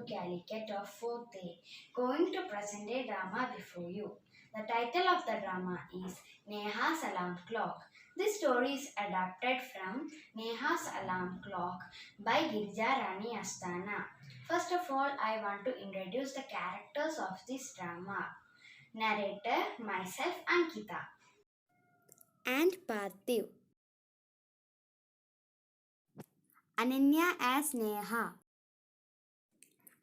Calicut of 4th A, going to present a drama before you. The title of the drama is Nehas Alarm Clock. This story is adapted from Nehas Alarm Clock by Girija Rani Asthana. First of all, I want to introduce the characters of this drama. Narrator, myself, Ankita. And Parthiv. Ananya as Neha.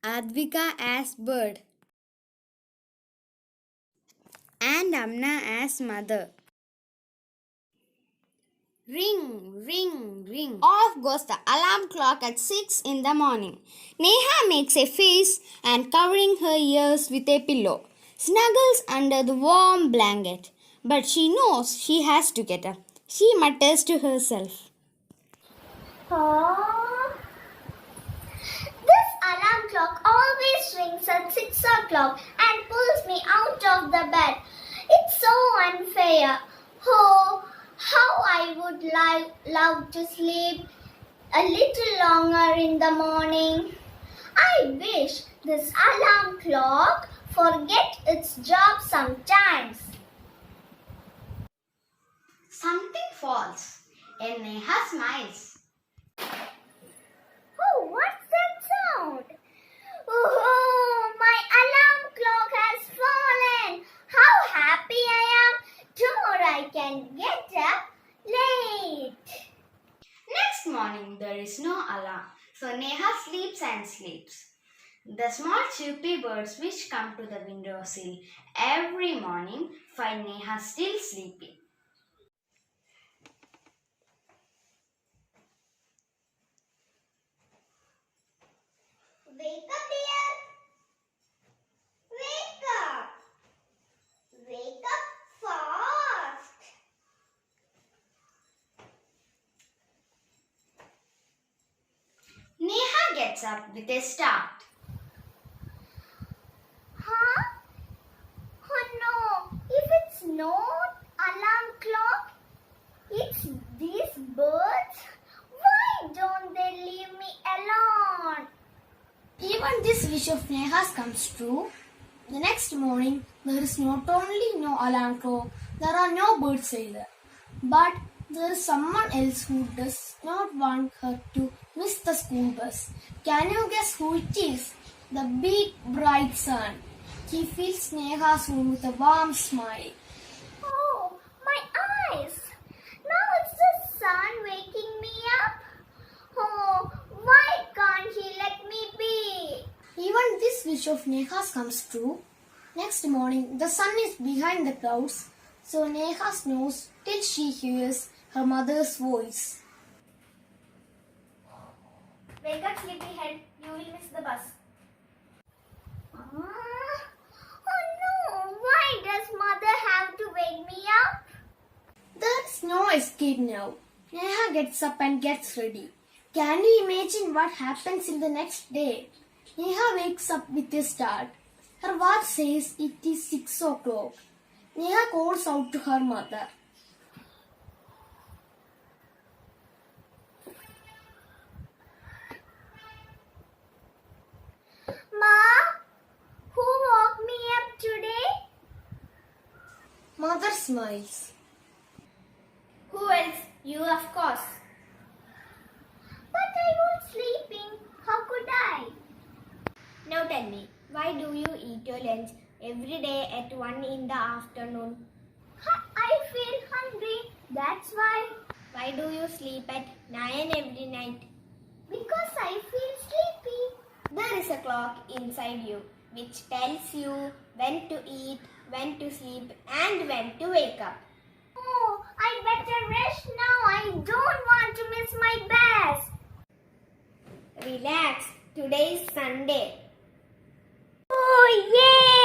Advika as Bird. And Amna as Mother. Ring, ring, ring. Off goes the alarm clock at 6 in the morning. Neha makes a face and covering her ears with a pillow. Snuggles under the warm blanket. But she knows she has to get up. She mutters to herself. Oh, this alarm clock always rings at 6 o'clock and pulls me out of the bed. It's so unfair. Oh, how I would love to sleep a little longer in the morning. I wish this alarm clock forget its job sometimes. Something falls, and Neha smiles. Oh, what's that sound? Oh, my alarm clock has fallen. How happy I am. Tomorrow I can get up late. Next morning, there is no alarm, so Neha sleeps and sleeps. The small chirpy birds which come to the windowsill every morning find Neha still sleeping. Wake up, dear. Wake up. Wake up fast. Neha gets up with a start. Huh? Oh no, if it's not alarm clock, it's these birds. Why don't they leave me alone? Even this wish of Neha's comes true. The next morning, there is not only no alarm clock, there are no birds either. But there is someone else who does not want her to miss the school bus. Can you guess who it is? The big bright sun. He fills Neha's room with a warm smile. Oh, my eyes! Now it's the sun waking me up. Oh, why can't he let me be? Even this wish of Neha's comes true. Next morning, the sun is behind the clouds, so Neha snows till she hears her mother's voice. Wake up, sleepyhead. You will miss the bus. Oh no! Why does mother have to wake me up? There's no escape now. Neha gets up and gets ready. Can you imagine what happens in the next day? Neha wakes up with a start. Her watch says it is 6 o'clock. Neha calls out to her mother. Ma, who woke me up today? Mother smiles. Who else? You, of course. But I was sleeping. How could I? Now tell me, why do you eat your lunch every day at 1 in the afternoon? I feel hungry. That's why. Why do you sleep at 9 every night? Because I feel sleepy. There is a clock inside you which tells you when to eat, when to sleep, and when to wake up. Oh, I better rest now. I don't want to miss my bus. Relax. Today is Sunday. Oh, yay!